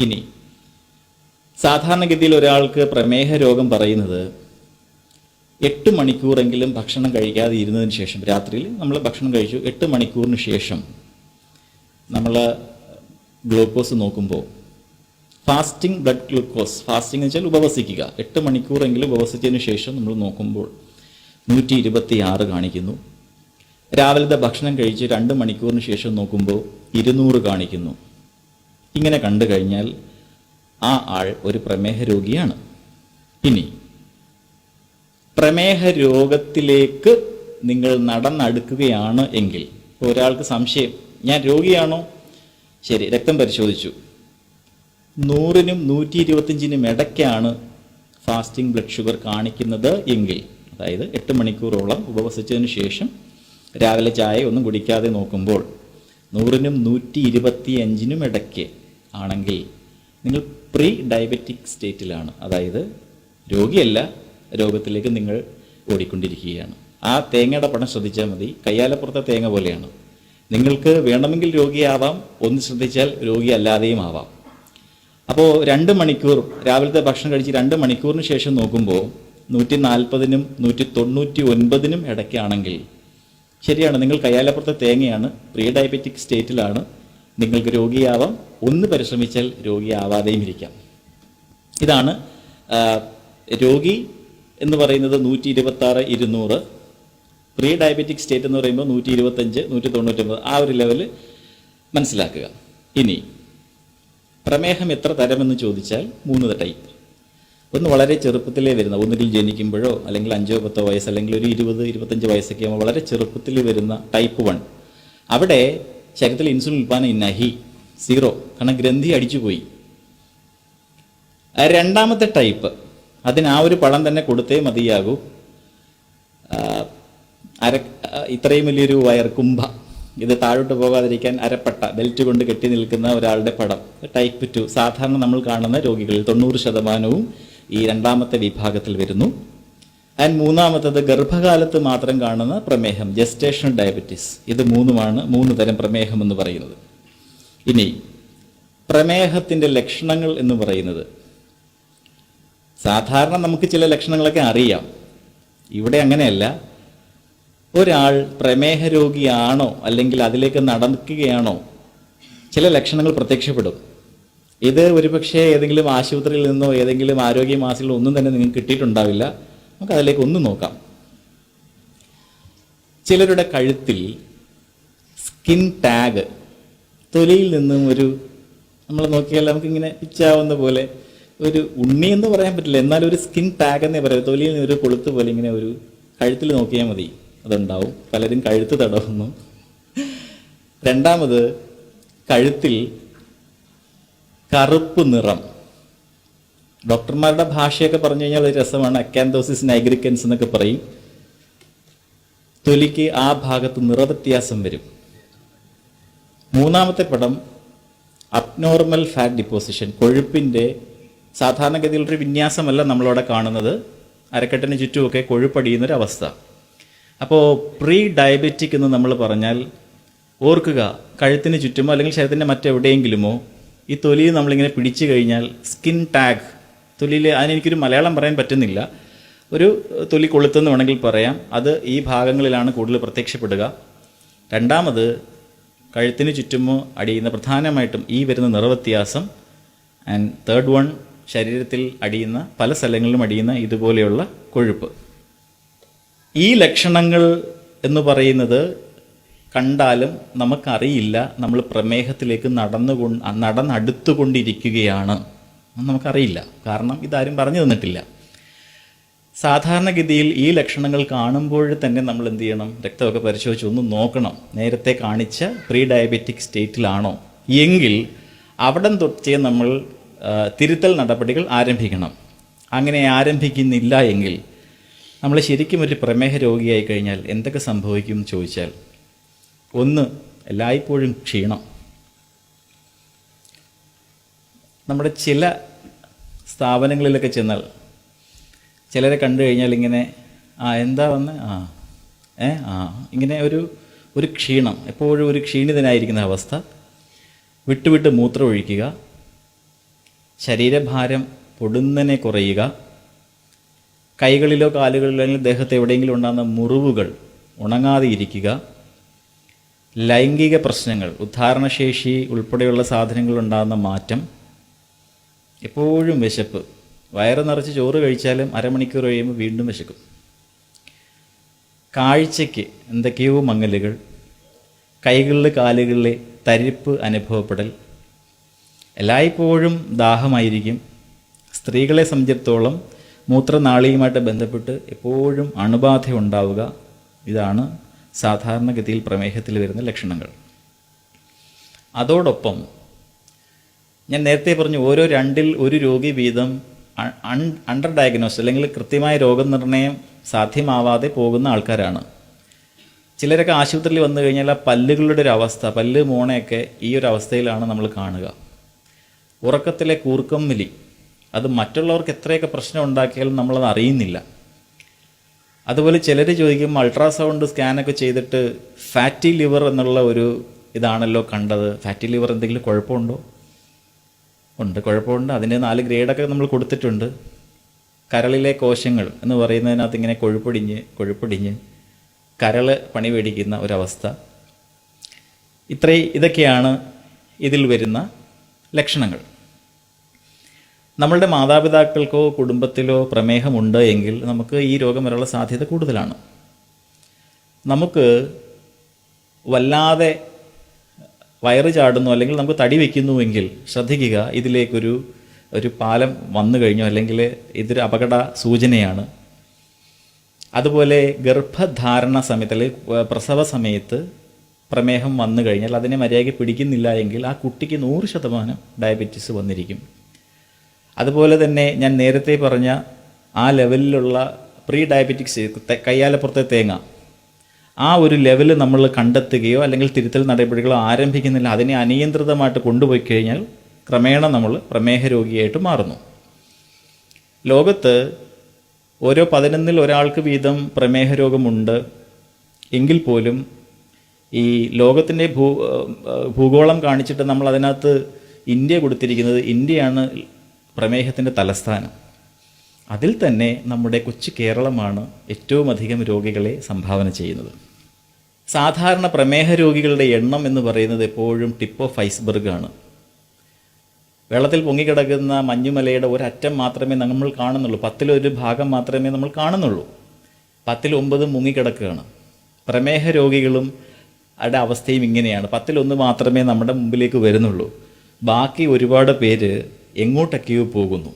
ഇനി സാധാരണഗതിയിൽ ഒരാൾക്ക് പ്രമേഹ രോഗം പറയുന്നത് 8 മണിക്കൂറെങ്കിലും ഭക്ഷണം കഴിക്കാതെ ഇരുന്നതിന് ശേഷം, രാത്രിയിൽ നമ്മൾ ഭക്ഷണം കഴിച്ചു 8 മണിക്കൂറിന് ശേഷം നമ്മൾ ഗ്ലൂക്കോസ് നോക്കുമ്പോൾ ഫാസ്റ്റിംഗ് ബ്ലഡ് ഗ്ലൂക്കോസ്, ഫാസ്റ്റിംഗ് എന്ന് വെച്ചാൽ ഉപവസിക്കുക, 8 മണിക്കൂറെങ്കിലും ഉപവസിച്ചതിന് ശേഷം നമ്മൾ നോക്കുമ്പോൾ 126 കാണിക്കുന്നു. രാവിലത്തെ ഭക്ഷണം കഴിച്ച് 2 മണിക്കൂറിന് ശേഷം നോക്കുമ്പോൾ 200 കാണിക്കുന്നു. ഇങ്ങനെ കണ്ടു കഴിഞ്ഞാൽ ആ ആൾ ഒരു പ്രമേഹ രോഗിയാണ്. ഇനി പ്രമേഹ രോഗത്തിലേക്ക് നിങ്ങൾ നടന്നടുക്കുകയാണ് എങ്കിൽ, ഒരാൾക്ക് സംശയം, ഞാൻ രോഗിയാണോ? ശരി, രക്തം പരിശോധിച്ചു, 100നും 125നും ഇടയ്ക്കാണ് ഫാസ്റ്റിംഗ് ബ്ലഡ് ഷുഗർ കാണിക്കുന്നത് എങ്കിൽ, അതായത് 8 മണിക്കൂറോളം ഉപവസിച്ചതിന് ശേഷം രാവിലെ ചായ ഒന്നും കുടിക്കാതെ നോക്കുമ്പോൾ 100നും 125നും ഇടയ്ക്ക് ആണെങ്കിൽ നിങ്ങൾ പ്രീ ഡയബറ്റിക് സ്റ്റേറ്റിലാണ്. അതായത് രോഗിയല്ല, രോഗത്തിലേക്ക് നിങ്ങൾ ഓടിക്കൊണ്ടിരിക്കുകയാണ്. ആ തേങ്ങയുടെ പടം ശ്രദ്ധിച്ചാൽ മതി, കയ്യാലപ്പുറത്തെ തേങ്ങ പോലെയാണ്. നിങ്ങൾക്ക് വേണമെങ്കിൽ രോഗിയാവാം, ഒന്ന് ശ്രദ്ധിച്ചാൽ രോഗി അല്ലാതെയും ആവാം. അപ്പോൾ 2 മണിക്കൂർ, രാവിലത്തെ ഭക്ഷണം കഴിച്ച് 2 മണിക്കൂറിന് ശേഷം നോക്കുമ്പോൾ 140നും 199നും ഇടയ്ക്കാണെങ്കിൽ ശരിയാണ്, നിങ്ങൾ കയ്യാലപ്പുറത്തെ തേങ്ങയാണ്, പ്രീ ഡയബറ്റിക് സ്റ്റേറ്റിലാണ്, നിങ്ങൾക്ക് രോഗിയാവാം, ഒന്ന് പരിശ്രമിച്ചാൽ രോഗിയാവാതെയും ഇരിക്കാം. ഇതാണ് രോഗി എന്ന് പറയുന്നത് 126, 200. പ്രീ ഡയബറ്റിക് സ്റ്റേറ്റ് എന്ന് പറയുമ്പോൾ 125, 199, ആ ഒരു ലെവൽ മനസ്സിലാക്കുക. ഇനി പ്രമേഹം എത്ര തരമെന്ന് ചോദിച്ചാൽ 3 ടൈപ്പ്. ഒന്ന് വളരെ ചെറുപ്പത്തിലേ വരുന്ന, ഒന്നുകിൽ ജനിക്കുമ്പോഴോ അല്ലെങ്കിൽ 5 10 വയസ്സ് അല്ലെങ്കിൽ ഒരു 20 25 വയസ്സൊക്കെ ആകുമ്പോൾ വളരെ ചെറുപ്പത്തിൽ വരുന്ന ടൈപ്പ് 1. അവിടെ ശരീരത്തിൽ ഇൻസുലിൻ ഉൽപ്പാദനം നഹി, 0, കാരണം ഗ്രന്ഥി അടിച്ചുപോയി. രണ്ടാമത്തെ ടൈപ്പ്, അതിന് ആ ഒരു പഴം തന്നെ കൊടുത്തേ മതിയാകൂ. ഇത്രയും വലിയൊരു വയർ, കുംഭ, ഇത് താഴോട്ട് പോകാതിരിക്കാൻ അരപ്പട്ട ബെൽറ്റ് കൊണ്ട് കെട്ടി നിൽക്കുന്ന ഒരാളുടെ പടം, ടൈപ്പ് 2. സാധാരണ നമ്മൾ കാണുന്ന രോഗികളിൽ 90% ഈ രണ്ടാമത്തെ വിഭാഗത്തിൽ വരുന്നു. ആൻഡ് മൂന്നാമത്തത് ഗർഭകാലത്ത് മാത്രം കാണുന്ന പ്രമേഹം, ജസ്റ്റേഷണൽ ഡയബറ്റീസ്. ഇത് 3 തരം പ്രമേഹം എന്ന് പറയുന്നത്. ഇനി പ്രമേഹത്തിൻ്റെ ലക്ഷണങ്ങൾ എന്ന് പറയുന്നത്, സാധാരണ നമുക്ക് ചില ലക്ഷണങ്ങളൊക്കെ അറിയാം, ഇവിടെ അങ്ങനെയല്ല. ഒരാൾ പ്രമേഹ രോഗിയാണോ അല്ലെങ്കിൽ അതിലേക്ക് നടക്കുകയാണോ, ചില ലക്ഷണങ്ങൾ പ്രത്യക്ഷപ്പെടും. ഇത് ഒരുപക്ഷെ ഏതെങ്കിലും ആശുപത്രിയിൽ നിന്നോ ഏതെങ്കിലും ആരോഗ്യ മാസികളോ ഒന്നും തന്നെ നിങ്ങൾക്ക് കിട്ടിയിട്ടുണ്ടാവില്ല. നമുക്ക് അതിലേക്ക് ഒന്ന് നോക്കാം. ചിലരുടെ കഴുത്തിൽ സ്കിൻ ടാഗ്, തൊലിയിൽ നിന്നും ഒരു, നമ്മൾ നോക്കിയാൽ നമുക്കിങ്ങനെ പിച്ചാവുന്ന പോലെ ഒരു ഉണ്ണി എന്ന് പറയാൻ പറ്റില്ല, എന്നാലും ഒരു സ്കിൻ ടാഗ് എന്നേ പറയാം. തൊലിയിൽ നിന്ന് ഒരു കൊളുത്ത് പോലെ ഇങ്ങനെ ഒരു കഴുത്തിൽ നോക്കിയാൽ മതി, അതുണ്ടാവും. പലരും കഴുത്ത് തടവുന്നു. രണ്ടാമത്, കഴുത്തിൽ കറുപ്പ് നിറം. ഡോക്ടർമാരുടെ ഭാഷയൊക്കെ പറഞ്ഞു കഴിഞ്ഞാൽ ഒരു രസമാണ്, അക്കാന്തോസിസ് നൈഗ്രിക്കൻസ് എന്നൊക്കെ പറയും. തൊലിക്ക് ആ ഭാഗത്ത് നിറവ്യത്യാസം വരും. മൂന്നാമത്തെ പടം, അബ്നോർമൽ ഫാറ്റ് ഡിപ്പോസിഷൻ, കൊഴുപ്പിൻ്റെ സാധാരണഗതിയിലൊരു വിന്യാസമല്ല നമ്മളവിടെ കാണുന്നത്, അരക്കെട്ടിന് ചുറ്റുമൊക്കെ കൊഴുപ്പടിയുന്നൊരവസ്ഥ. അപ്പോൾ പ്രീ ഡയബറ്റിക് എന്ന് നമ്മൾ പറഞ്ഞാൽ ഓർക്കുക, കഴുത്തിന് ചുറ്റുമോ അല്ലെങ്കിൽ ശരീരത്തിൻ്റെ മറ്റെവിടെയെങ്കിലുമോ ഈ തൊലി നമ്മളിങ്ങനെ പിടിച്ചു കഴിഞ്ഞാൽ സ്കിൻ ടാഗ്, തൊലിയിൽ, അതിനെനിക്കൊരു മലയാളം പറയാൻ പറ്റുന്നില്ല, ഒരു തൊലി കൊളുത്തെന്ന് വേണമെങ്കിൽ പറയാം. അത് ഈ ഭാഗങ്ങളിലാണ് കൂടുതൽ പ്രത്യക്ഷപ്പെടുക. രണ്ടാമത്, കഴുത്തിന് ചുറ്റുമോ അടിയുന്ന, പ്രധാനമായിട്ടും ഈ വരുന്ന നിറവ്യത്യാസം. ആൻഡ് തേർഡ് വൺ, ശരീരത്തിൽ അടിയുന്ന, പല സ്ഥലങ്ങളിലും അടിയുന്ന ഇതുപോലെയുള്ള കൊഴുപ്പ്. ഈ ലക്ഷണങ്ങൾ എന്ന് കണ്ടാലും നമുക്കറിയില്ല നമ്മൾ പ്രമേഹത്തിലേക്ക് നടന്നടുത്തുകൊണ്ടിരിക്കുകയാണ്. നമുക്കറിയില്ല, കാരണം ഇതാരും പറഞ്ഞു തന്നിട്ടില്ല. സാധാരണഗതിയിൽ ഈ ലക്ഷണങ്ങൾ കാണുമ്പോൾ തന്നെ നമ്മൾ എന്ത് ചെയ്യണം? രക്തമൊക്കെ പരിശോധിച്ച് ഒന്ന് നോക്കണം, നേരത്തെ കാണിച്ച പ്രീ ഡയബറ്റിക് സ്റ്റേറ്റിലാണോ എങ്കിൽ അവിടെ തൊട്ടേ നമ്മൾ തിരുത്തൽ നടപടികൾ ആരംഭിക്കണം. അങ്ങനെ ആരംഭിക്കുന്നില്ല എങ്കിൽ നമ്മൾ ശരിക്കും ഒരു പ്രമേഹ രോഗിയായി കഴിഞ്ഞാൽ എന്തൊക്കെ സംഭവിക്കും എന്ന് ചോദിച്ചാൽ, ഒന്ന്, എല്ലായ്പ്പോഴും ക്ഷീണം. നമ്മുടെ ചില സ്ഥാപനങ്ങളിലൊക്കെ ചെന്നാൽ ചിലരെ കണ്ടു കഴിഞ്ഞാൽ ഇങ്ങനെ എന്താ വന്ന് ഇങ്ങനെ ഒരു ക്ഷീണം, എപ്പോഴും ഒരു ക്ഷീണിതനായിരിക്കുന്ന അവസ്ഥ, വിട്ടുവിട്ട് മൂത്രം ഒഴിക്കുക, ശരീരഭാരം പൊടുന്നനെ കുറയുക, കൈകളിലോ കാലുകളിലോ അല്ലെങ്കിൽ ദേഹത്ത് എവിടെയെങ്കിലും ഉണ്ടാകുന്ന മുറിവുകൾ ഉണങ്ങാതെ ഇരിക്കുക, ലൈംഗിക പ്രശ്നങ്ങൾ, ഉദ്ധാരണശേഷി ഉൾപ്പെടെയുള്ള സാധനങ്ങളുണ്ടാകുന്ന മാറ്റം, എപ്പോഴും വിശപ്പ്, വയറ് നിറച്ച് ചോറ് കഴിച്ചാലും അരമണിക്കൂർ കഴിയുമ്പോൾ വീണ്ടും വിശക്കും, കാഴ്ചയ്ക്ക് എന്തൊക്കെയോ മങ്ങലുകൾ, കൈകളിൽ കാലുകളിലെ തരിപ്പ് അനുഭവപ്പെടൽ, എല്ലായ്പ്പോഴും ദാഹമായിരിക്കും. സ്ത്രീകളെ സംബന്ധിച്ചിടത്തോളം മൂത്രനാളിയുമായിട്ട് ബന്ധപ്പെട്ട് എപ്പോഴും അണുബാധ ഉണ്ടാവുക. ഇതാണ് സാധാരണഗതിയിൽ പ്രമേഹത്തിൽ വരുന്ന ലക്ഷണങ്ങൾ. അതോടൊപ്പം ഞാൻ നേരത്തെ പറഞ്ഞു, ഓരോ 2-ൽ 1 രോഗി വീതം അണ്ടർ ഡയഗ്നോസ് അല്ലെങ്കിൽ കൃത്യമായ രോഗനിർണയം സാധ്യമാവാതെ പോകുന്ന ആൾക്കാരാണ്. ചിലരൊക്കെ ആശുപത്രിയിൽ വന്നു കഴിഞ്ഞാൽ ആ പല്ലുകളുടെ ഒരു അവസ്ഥ, പല്ല് മോണയൊക്കെ ഈ ഒരു അവസ്ഥയിലാണ് നമ്മൾ കാണുക. ഉറക്കത്തിലെ കൂർക്കം വലി, അത് മറ്റുള്ളവർക്ക് എത്രയൊക്കെ പ്രശ്നം ഉണ്ടാക്കിയാലും നമ്മളത് അറിയുന്നില്ല. അതുപോലെ ചിലർ ചോദിക്കും, അൾട്രാസൗണ്ട് സ്കാനൊക്കെ ചെയ്തിട്ട് ഫാറ്റി ലിവർ എന്നുള്ള ഒരു ഇതാണല്ലോ കണ്ടത്, ഫാറ്റി ലിവർ എന്തെങ്കിലും കുഴപ്പമുണ്ടോ? ഉണ്ട്, കുഴപ്പമുണ്ട്. അതിൻ്റെ 4 ഗ്രേഡൊക്കെ നമ്മൾ കൊടുത്തിട്ടുണ്ട്. കരളിലെ കോശങ്ങൾ എന്ന് പറയുന്നതിനകത്ത് ഇങ്ങനെ കൊഴുപ്പൊടിഞ്ഞ് കരൾ പണി മേടിക്കുന്ന ഒരവസ്ഥ. ഇതൊക്കെയാണ് ഇതിൽ വരുന്ന ലക്ഷണങ്ങൾ. നമ്മളുടെ മാതാപിതാക്കൾക്കോ കുടുംബത്തിലോ പ്രമേഹമുണ്ട് എങ്കിൽ നമുക്ക് ഈ രോഗം വരാനുള്ള സാധ്യത കൂടുതലാണ്. നമുക്ക് വല്ലാതെ വയറ് ചാടുന്നു അല്ലെങ്കിൽ നമുക്ക് തടി വയ്ക്കുന്നുവെങ്കിൽ ശ്രദ്ധിക്കുക, ഇതിലേക്കൊരു പാലം വന്നു കഴിഞ്ഞു, അല്ലെങ്കിൽ ഇതൊരു അപകട സൂചനയാണ്. അതുപോലെ ഗർഭധാരണ സമയത്ത് അല്ലെങ്കിൽ പ്രസവ സമയത്ത് പ്രമേഹം വന്നു കഴിഞ്ഞാൽ അതിനെ മര്യാദയ്ക്ക് പിടിക്കുന്നില്ല എങ്കിൽ ആ കുട്ടിക്ക് 100% ഡയബറ്റീസ് വന്നിരിക്കും. അതുപോലെ തന്നെ ഞാൻ നേരത്തെ പറഞ്ഞ ആ ലെവലിലുള്ള പ്രീ ഡയബറ്റിക്സ്, കയ്യാലപ്പുറത്തെ തേങ്ങ, ആ ഒരു ലെവൽ നമ്മൾ കണ്ടെത്തുകയോ അല്ലെങ്കിൽ തിരുത്തൽ നടപടികളോ ആരംഭിക്കുന്നില്ല, അതിനെ അനിയന്ത്രിതമായിട്ട് കൊണ്ടുപോയി കഴിഞ്ഞാൽ ക്രമേണ നമ്മൾ പ്രമേഹ രോഗിയായിട്ട് മാറുന്നു. ലോകത്ത് ഓരോ 11-ൽ ഒരാൾക്ക് വീതം പ്രമേഹ രോഗമുണ്ട് എങ്കിൽ പോലും ഈ ലോകത്തിൻ്റെ ഭൂഗോളം കാണിച്ചിട്ട് നമ്മൾ അതിനകത്ത് ഇന്ത്യ കൊടുത്തിരിക്കുന്നത്, ഇന്ത്യയാണ് പ്രമേഹത്തിൻ്റെ തലസ്ഥാനം. അതിൽ തന്നെ നമ്മുടെ കൊച്ചു കേരളമാണ് ഏറ്റവും അധികം രോഗികളെ സംഭാവന ചെയ്യുന്നത്. സാധാരണ പ്രമേഹ രോഗികളുടെ എണ്ണം എന്ന് പറയുന്നത് എപ്പോഴും ടിപ്പ് ഓഫ് ഐസ്ബർഗ് ആണ്. വെള്ളത്തിൽ പൊങ്ങിക്കിടക്കുന്ന മഞ്ഞുമലയുടെ ഒരറ്റം മാത്രമേ നമ്മൾ കാണുന്നുള്ളൂ, 10-1 ഭാഗം മാത്രമേ നമ്മൾ കാണുന്നുള്ളൂ. 10-9 മുങ്ങിക്കിടക്കുകയാണ്. പ്രമേഹ രോഗികളും അവരുടെ അവസ്ഥയും ഇങ്ങനെയാണ്. 10-1 മാത്രമേ നമ്മുടെ മുമ്പിലേക്ക് വരുന്നുള്ളൂ. ബാക്കി ഒരുപാട് പേര് എങ്ങോട്ടൊക്കെയോ പോകുന്നു.